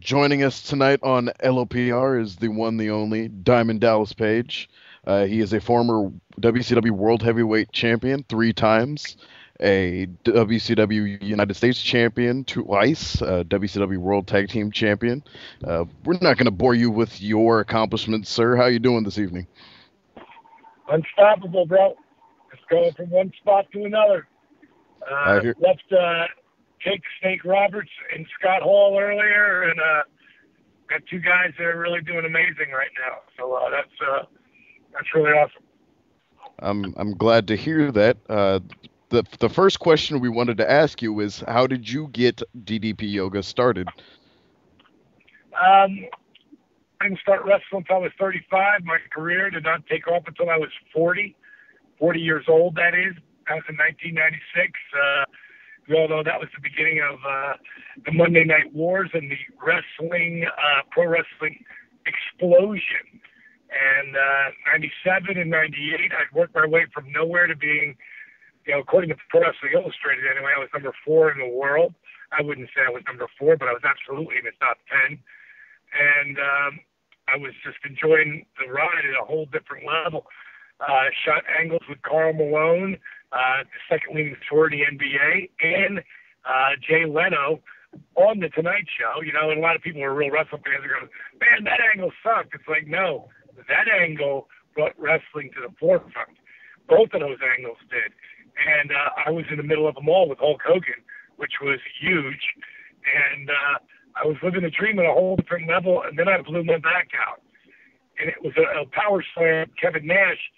Joining us tonight on LoPR is the one, the only Diamond Dallas Page. He is a former WCW World Heavyweight Champion 3 times, a WCW United States Champion twice, a WCW World Tag Team Champion. We're not going to bore you with your accomplishments, sir. How you doing this evening? Unstoppable, bro. Just going from one spot to another. I hear. Left Jake Snake Roberts and Scott Hall earlier, and got two guys that are really doing amazing right now. So that's really awesome. I'm glad to hear that. The first question we wanted to ask you is, how did you get DDP Yoga started? Um, I didn't start wrestling until I was 35. My career did not take off until I was 40 years old, that is. That was in 1996. We all know that was the beginning of the Monday Night Wars and the pro wrestling explosion. And 97 and 98, I'd worked my way from nowhere to being, according to Pro Wrestling Illustrated anyway, I was number 4 in the world. I wouldn't say I was number 4, but I was absolutely in the top 10. And I was just enjoying the ride at a whole different level. Shot angles with Karl Malone, the second leading scorer in the NBA, and Jay Leno on The Tonight Show. And a lot of people are real wrestling fans are going, man, that angle sucked. It's like, no, that angle brought wrestling to the forefront. Both of those angles did. And I was in the middle of them all with Hulk Hogan, which was huge. And I was living a dream at a whole different level, and then I blew my back out. And it was a power slam, Kevin Nash,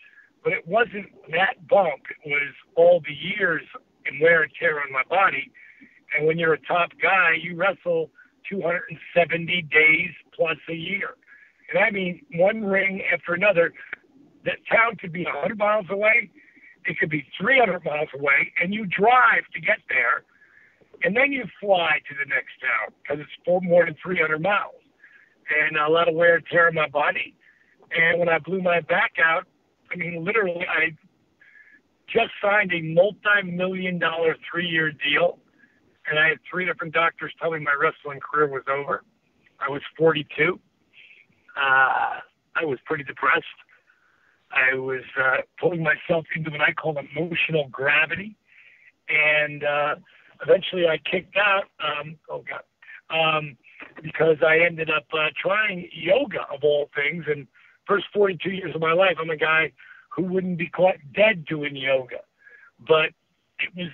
but it wasn't that bump. It was all the years and wear and tear on my body. And when you're a top guy, you wrestle 270 days plus a year. And I mean, one ring after another. That town could be 100 miles away. It could be 300 miles away, and you drive to get there. And then you fly to the next town because it's more than 300 miles. And a lot of wear and tear on my body. And when I blew my back out, I mean, literally, I just signed a multi-million-dollar 3-year deal, and I had 3 different doctors tell me my wrestling career was over. I was 42. I was pretty depressed. I was pulling myself into what I call emotional gravity, and eventually I kicked out. Because I ended up trying yoga of all things, and first 42 years of my life, I'm a guy who wouldn't be caught dead doing yoga. But it was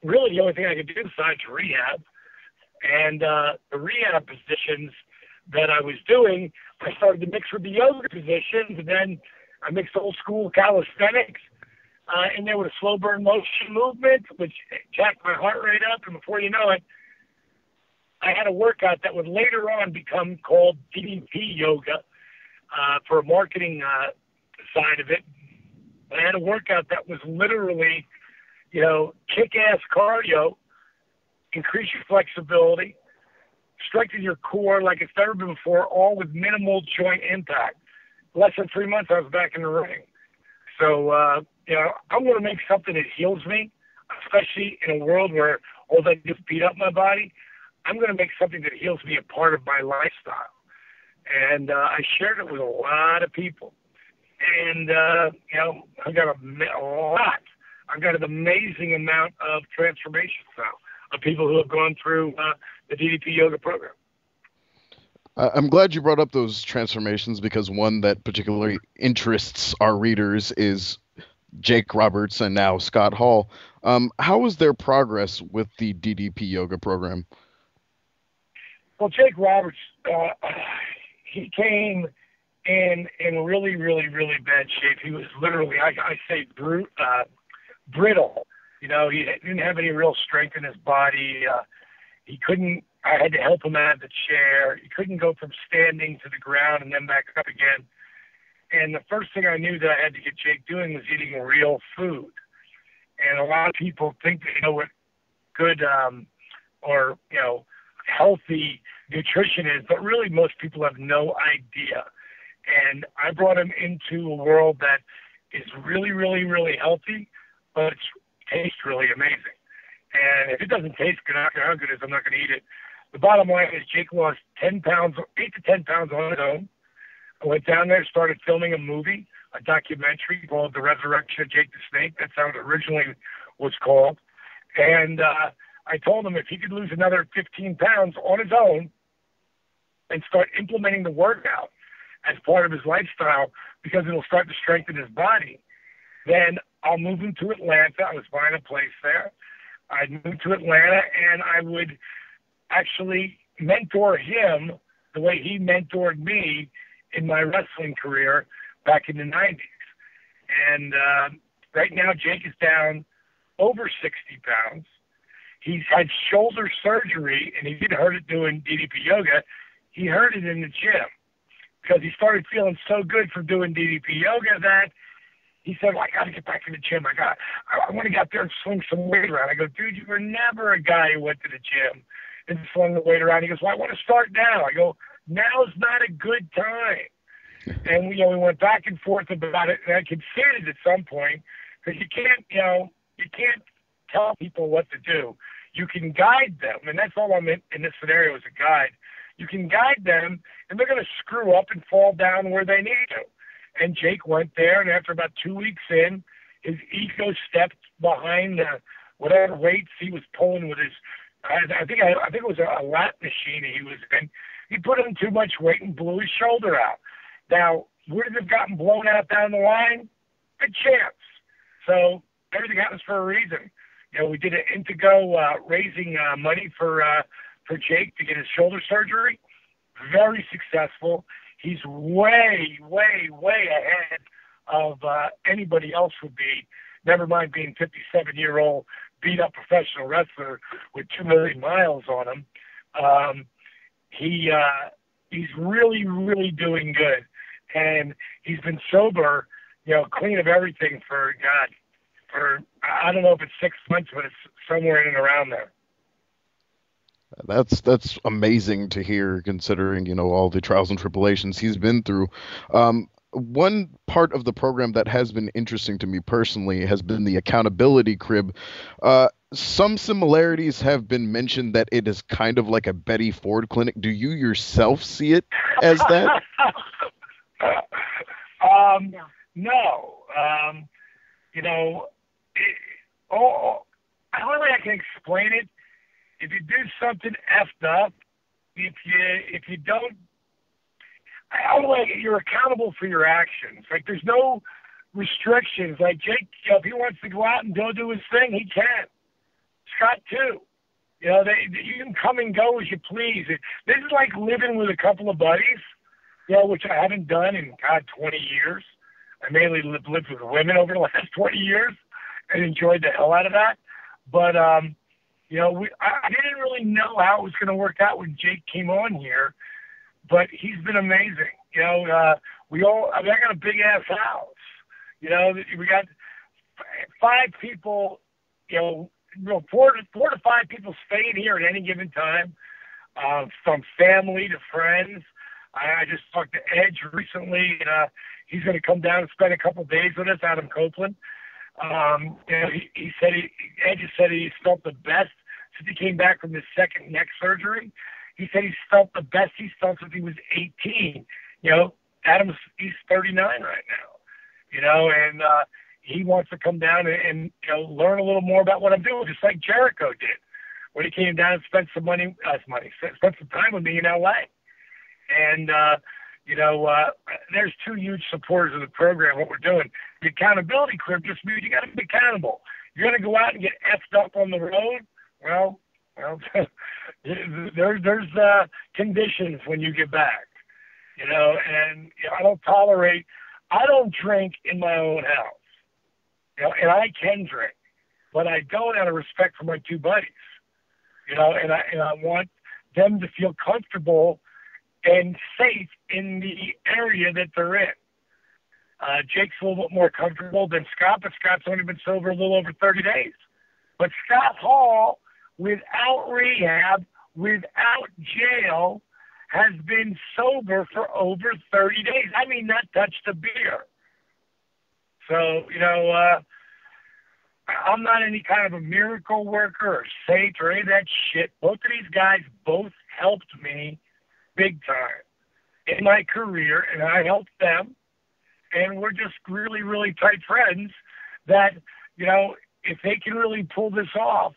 really the only thing I could do besides rehab. And the rehab positions that I was doing, I started to mix with the yoga positions, and then I mixed old school calisthenics in there with a slow burn motion movement, which jacked my heart rate up. And before you know it, I had a workout that would later on become called DDP Yoga for a marketing side of it. I had a workout that was literally, kick-ass cardio, increase your flexibility, strengthen your core like it's never been before, all with minimal joint impact. Less than 3 months, I was back in the ring. So, I want to make something that heals me, especially in a world where all that just beat up my body. I'm going to make something that heals me a part of my lifestyle. And I shared it with a lot of people. And, I got a lot. I've got an amazing amount of transformations now of people who have gone through the DDP Yoga program. I'm glad you brought up those transformations because one that particularly interests our readers is Jake Roberts and now Scott Hall. How was their progress with the DDP Yoga program? Well, Jake Roberts, he came in really, really, really bad shape. He was literally, I say, brittle. He didn't have any real strength in his body. He couldn't. I had to help him out of the chair. He couldn't go from standing to the ground and then back up again. And the first thing I knew that I had to get Jake doing was eating real food. And a lot of people think they know what good or healthy nutrition is, but really most people have no idea. And I brought him into a world that is really, really, really healthy, but it tastes really amazing. And if it doesn't taste good, I don't care how good it is, I'm not going to eat it. the bottom line is Jake lost 10 pounds, 8 to 10 pounds on his own. I went down there, started filming a movie, a documentary called The Resurrection of Jake the Snake. That's how it originally was called. And I told him if he could lose another 15 pounds on his own and start implementing the workout as part of his lifestyle, because it'll start to strengthen his body, then I'll move him to Atlanta. I was buying a place there. I'd move to Atlanta, and I would actually mentor him the way he mentored me in my wrestling career back in the 90s. And right now, Jake is down over 60 pounds. He's had shoulder surgery, and he didn't hurt it doing DDP Yoga. He hurt it in the gym because he started feeling so good from doing DDP Yoga that he said, well, I got to get back in the gym. I want to get out there and swing some weight around. I go, dude, you were never a guy who went to the gym and swung the weight around. He goes, well, I want to start now. I go, now's not a good time. And we went back and forth about it, and I considered at some point, because you can't tell people what to do. You can guide them, and that's all I'm in this scenario is a guide. You can guide them, and they're going to screw up and fall down where they need to. And Jake went there, and after about 2 weeks in, his ego stepped behind whatever weights he was pulling with his. I think it was a lat machine he was in. He put in too much weight and blew his shoulder out. Now, would it have gotten blown out down the line? Good chance. So everything happens for a reason. We did an Intego raising money for Jake to get his shoulder surgery. Very successful. He's way, way, way ahead of anybody else would be. Never mind being 57-year-old beat-up professional wrestler with 2 million miles on him. He's really, really doing good, and he's been sober, clean of everything for I don't know if it's 6 months, but it's somewhere in and around there. That's amazing to hear, considering all the trials and tribulations he's been through. One part of the program that has been interesting to me personally has been the accountability crib. Some similarities have been mentioned that it is kind of like a Betty Ford clinic. Do you yourself see it as that? No. The only way I can explain it, if you do something effed up, if you don't, you're accountable for your actions. Like, there's no restrictions. Like, Jake, if he wants to go out and go do his thing, he can. Scott too. You can come and go as you please. This is like living with a couple of buddies, which I haven't done in 20 years. I mainly lived with women over the last 20 years and enjoyed the hell out of that. But I didn't really know how it was going to work out when Jake came on here, but he's been amazing. I got a big ass house. We got 5 people, 4 to 5 people staying here at any given time, from family to friends. I just talked to Edge recently. He's going to come down and spend a couple of days with us out in Copeland. Edge said he felt the best since he came back from his second neck surgery. He said he's felt the best he's felt since he was 18. Adam's, he's 39 right now, and he wants to come down and learn a little more about what I'm doing, just like Jericho did when he came down and spent some spent some time with me in LA. And, there's 2 huge supporters of the program, what we're doing. The accountability crib just means you got to be accountable. You're going to go out and get effed up on the road. Well, there's conditions when you get back, and I don't drink in my own house, and I can drink, but I don't out of respect for my 2 buddies, and I want them to feel comfortable and safe in the area that they're in. Jake's a little bit more comfortable than Scott, but Scott's only been sober a little over 30 days. But Scott Hall, without rehab, without jail, has been sober for over 30 days. I mean, not touched a beer. So, I'm not any kind of a miracle worker or saint or any of that shit. Both of these guys both helped me big time in my career, and I helped them. And we're just really, really tight friends that, you know, if they can really pull this off,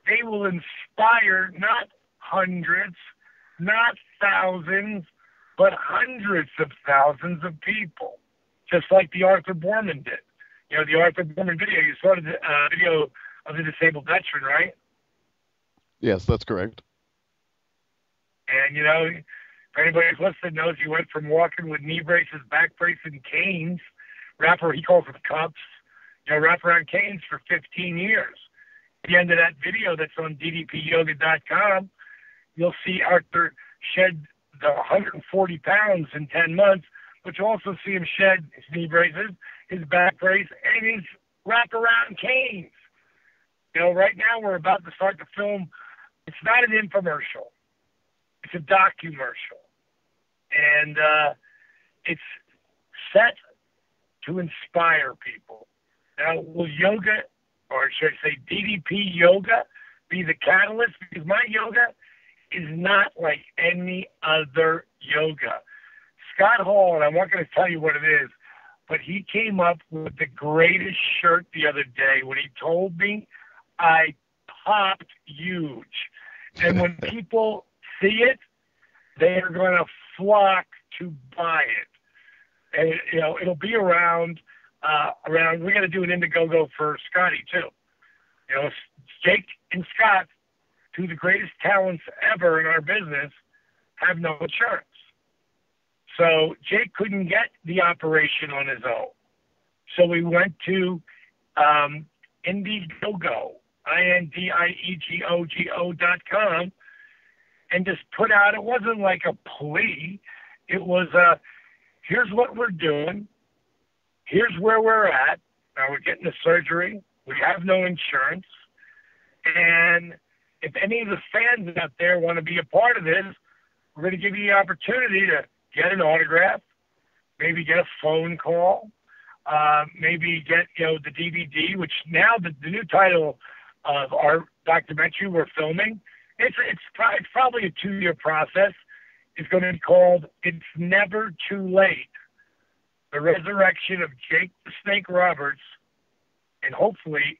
they will inspire not hundreds, not thousands, but hundreds of thousands of people, just like the Arthur Borman did. You know, the Arthur Borman video, you saw the video of the disabled veteran, right? Yes, that's correct. And, you know, if anybody who's listening knows, he went from walking with knee braces, back braces, and canes, he calls them cups, you know, wraparound canes for 15 years. At the end of that video that's on DDPYoga.com, you'll see Arthur shed the 140 pounds in 10 months, but you'll also see him shed his knee braces, his back brace, and his wraparound canes. You know, right now we're about to start to film. It's not an infomercial. It's a documercial. And it's set to inspire people. Now, will yoga, or should I say DDP Yoga, be the catalyst? Because my yoga is not like any other yoga. Scott Hall, and I'm not going to tell you what it is, but he came up with the greatest shirt the other day. When he told me, I popped huge. And when people see it, they are going to flock to buy it. And, you know, it'll be around, we're going to do an Indiegogo for Scotty, too. You know, Jake and Scott, two of the greatest talents ever in our business, have no insurance. So Jake couldn't get the operation on his own. So we went to Indiegogo, INDIEGOGO.com, and just put out, it wasn't like a plea. It was, here's what we're doing. Here's where we're at. Now we're getting the surgery. We have no insurance. And if any of the fans out there want to be a part of this, we're going to give you the opportunity to get an autograph, maybe get a phone call, maybe get, you know, the DVD, which now the new title of our documentary we're filming, it's probably a 2-year process. It's going to be called It's Never Too Late, The Resurrection of Jake the Snake Roberts, and hopefully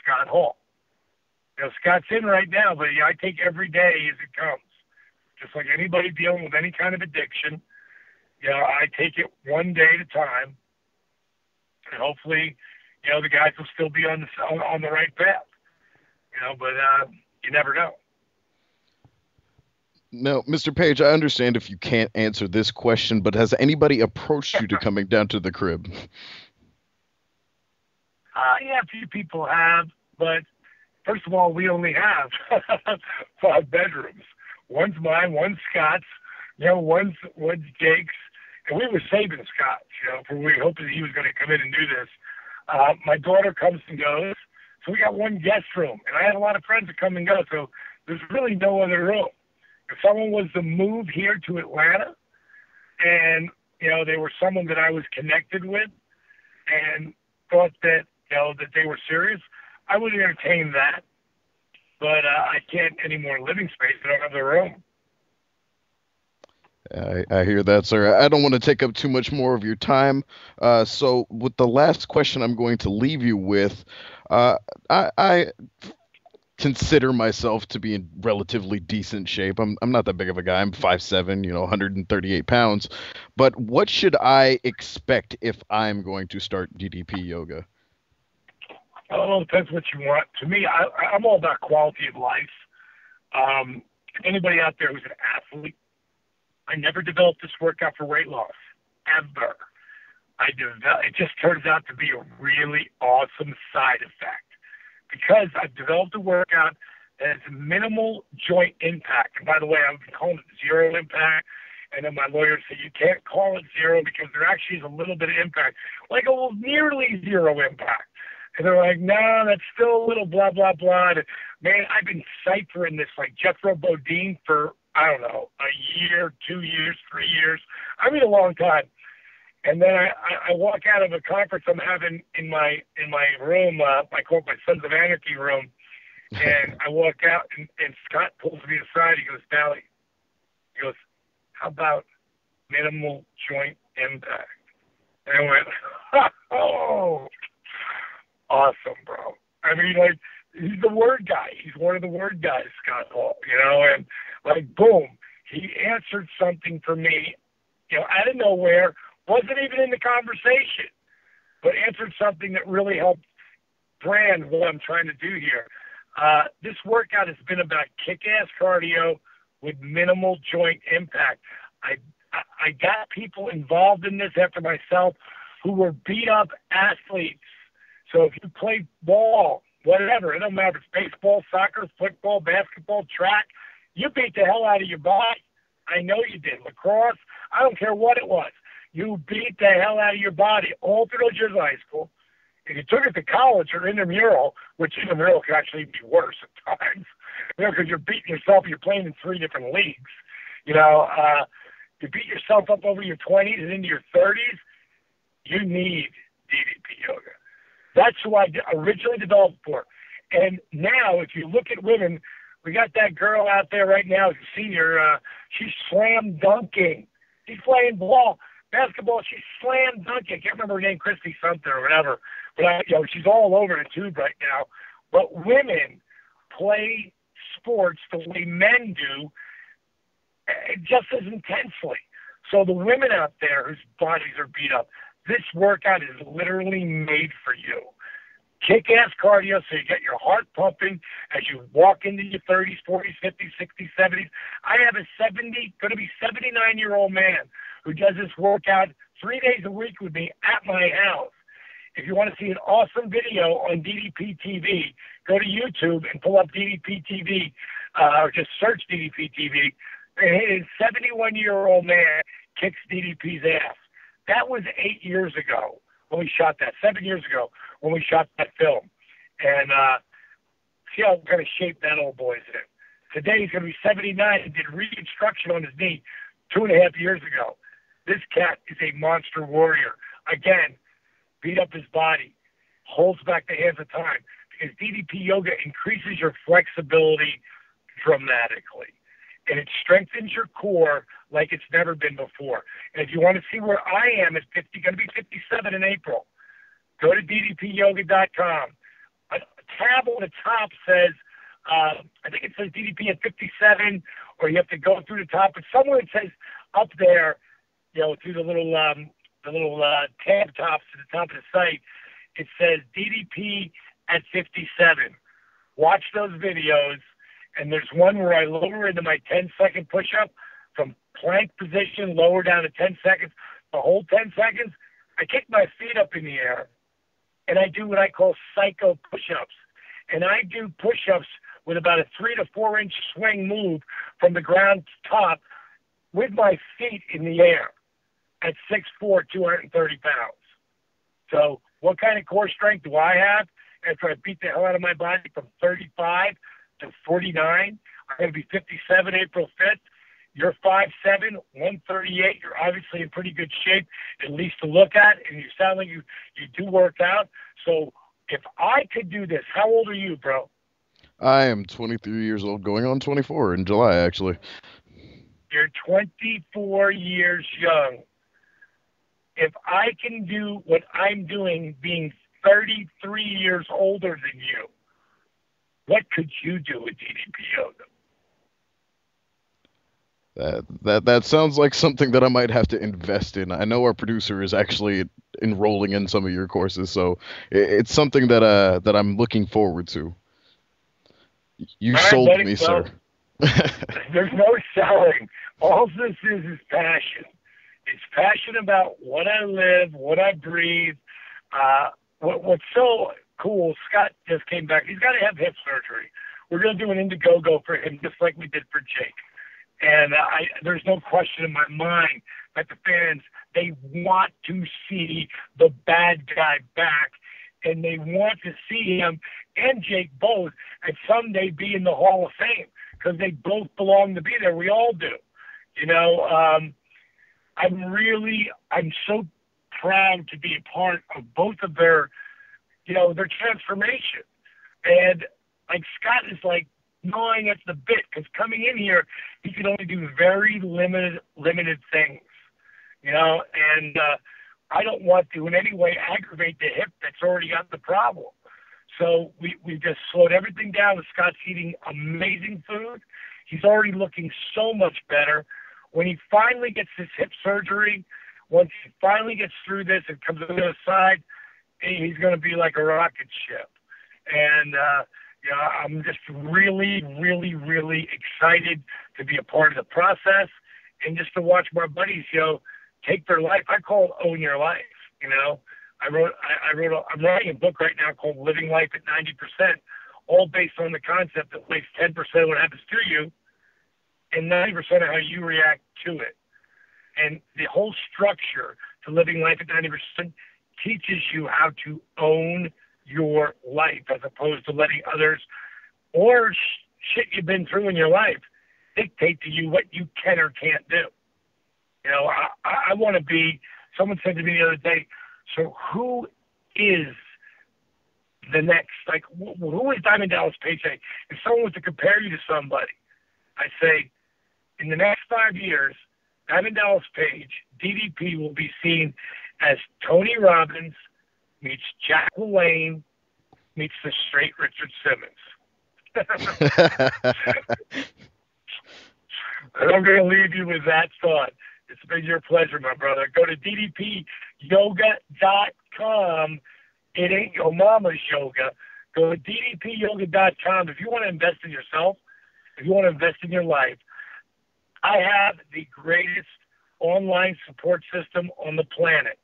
Scott Hall. You know, Scott's in right now, but I take every day as it comes. Just like anybody dealing with any kind of addiction, you know, I take it one day at a time, and hopefully, you know, the guys will still be on the right path. You know, but you never know. Now, Mr. Page, I understand if you can't answer this question, but has anybody approached you to coming down to the crib? Yeah, a few people have, but first of all, we only have 5 bedrooms. One's mine, one's Scott's, you know, one's Jake's, and we were saving Scott, you know, for we hoped that he was going to come in and do this. My daughter comes and goes, so we got one guest room, and I had a lot of friends that come and go, so there's really no other room. If someone was to move here to Atlanta, and, you know, they were someone that I was connected with and thought that, you know, that they were serious, I would entertain that. But I can't any more living space. I don't have the room. I hear that, sir. I don't want to take up too much more of your time. So with the last question I'm going to leave you with, I consider myself to be in relatively decent shape. I'm not that big of a guy. I'm 5'7", you know, 138 pounds. But what should I expect if I'm going to start DDP Yoga? Oh, it depends what you want. To me, I'm all about quality of life. Anybody out there who's an athlete, I never developed this workout for weight loss, ever. It just turns out to be a really awesome side effect because I've developed a workout that has minimal joint impact. And by the way, I've been calling it zero impact. And then my lawyer said, you can't call it zero because there actually is a little bit of impact, like nearly zero impact. And they're like, no, that's still a little blah, blah, blah. And, man, I've been ciphering this like Jethro Bodine for, I don't know, a year, 2 years, 3 years. I mean, a long time. And then I walk out of a conference I'm having in my room, I call it my Sons of Anarchy room. And I walk out, and Scott pulls me aside. He goes, Bally, He goes, how about minimal joint impact? And I went, oh, awesome, bro. I mean, like, he's the word guy. He's one of the word guys, Scott Hall, you know, and like, boom, he answered something for me, you know, out of nowhere, wasn't even in the conversation, but answered something that really helped brand what I'm trying to do here. This workout has been about kick-ass cardio with minimal joint impact. I got people involved in this after myself who were beat-up athletes. So if you play ball, whatever, it don't matter if it's baseball, soccer, football, basketball, track, you beat the hell out of your body. I know you did. Lacrosse, I don't care what it was. You beat the hell out of your body all through those years of high school. If you took it to college or intramural, which intramural can actually be worse at times, you know, because you're beating yourself, you're playing in 3 different leagues. You know, you beat yourself up over your 20s and into your 30s, you need DDP Yoga. That's who I originally developed for. And now, if you look at women, we got that girl out there right now, as a senior, she's slam dunking. She's playing ball, basketball, she's slam dunking. I can't remember her name, Christy something or whatever. But, you know, she's all over the tube right now. But women play sports the way men do, just as intensely. So the women out there whose bodies are beat up, this workout is literally made for you. Kick-ass cardio so you get your heart pumping as you walk into your 30s, 40s, 50s, 60s, 70s. I have a going to be 79-year-old man who does this workout 3 days a week with me at my house. If you want to see an awesome video on DDP TV, go to YouTube and pull up DDP TV, or just search DDP TV. And his 71-year-old man kicks DDP's ass. That was 8 years ago when we shot that, 7 years ago when we shot that film. And see how kind of shape that old boy's in. Today he's going to be 79 and did reconstruction on his knee 2.5 years ago. This cat is a monster warrior. Again, beat up his body, holds back the hands of time, because DDP Yoga increases your flexibility dramatically. And it strengthens your core like it's never been before. And if you want to see where I am at 50, going to be 57 in April, go to ddpyoga.com. A tab on the top says, I think it says DDP at 57, or you have to go through the top. But somewhere it says up there, you know, through the little tab tops to the top of the site, it says DDP at 57. Watch those videos. And there's one where I lower into my 10-second push-up from plank position, lower down to 10 seconds. The whole 10 seconds, I kick my feet up in the air, and I do what I call psycho push-ups. And I do push-ups with about a 3 to 4 inch swing move from the ground to top with my feet in the air at 6'4", 230 pounds. So what kind of core strength do I have after I beat the hell out of my body from 35 to 49? I'm going to be 57 April 5th. You're 5'7", 138. You're obviously in pretty good shape, at least to look at, and you sound like you do work out. So if I could do this, how old are you, bro? I am 23 years old, going on 24 in July, actually. You're 24 years young. If I can do what I'm doing being 33 years older than you, what could you do with DDP Yoga? That sounds like something that I might have to invest in. I know our producer is actually enrolling in some of your courses, so it's something that I'm looking forward to. You sold me, sir. There's no selling. All this is passion. It's passion about what I live, what I breathe. What's so cool, Scott just came back. He's got to have hip surgery. We're going to do an Indiegogo for him just like we did for Jake. And there's no question in my mind that the fans, they want to see the bad guy back, and they want to see him and Jake both and someday be in the Hall of Fame because they both belong to be there. We all do. You know, I'm so proud to be a part of both of their, you know, their transformation. And like Scott is like gnawing at the bit, because coming in here, he could only do very limited things, and I don't want to in any way aggravate the hip that's already got the problem. So we just slowed everything down. Scott's eating amazing food. He's already looking so much better. When he finally gets his hip surgery, once he finally gets through this and comes on the other side, he's going to be like a rocket ship. And, I'm just really, really, really excited to be a part of the process and just to watch my buddies, take their life. I call it own your life, I'm writing a book right now called Living Life at 90%, all based on the concept that life's 10% of what happens to you and 90% of how you react to it. And the whole structure to living life at 90% teaches you how to own your life as opposed to letting others or shit you've been through in your life dictate to you what you can or can't do. I want to be, someone said to me the other day, so who is the next, like, who is Diamond Dallas Page? If someone was to compare you to somebody, I say, in the next 5 years, Diamond Dallas Page, DDP, will be seen as Tony Robbins meets Jack LaLanne meets the straight Richard Simmons. And I'm going to leave you with that thought. It's been your pleasure, my brother. Go to ddpyoga.com. It ain't your mama's yoga. Go to ddpyoga.com. If you want to invest in yourself, if you want to invest in your life, I have the greatest online support system on the planet.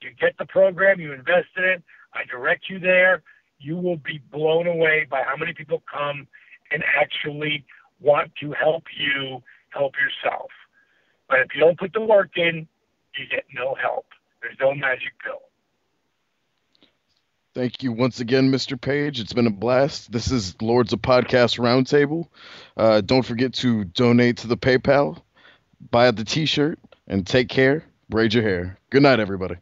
You get the program, you invest in it, I direct you there. You will be blown away by how many people come and actually want to help you help yourself. But if you don't put the work in, you get no help. There's no magic pill. Thank you once again, Mr. Page. It's been a blast. This is Lords of Podcast Roundtable. Don't forget to donate to the PayPal, buy the t-shirt, and take care. Braid your hair. Good night, everybody.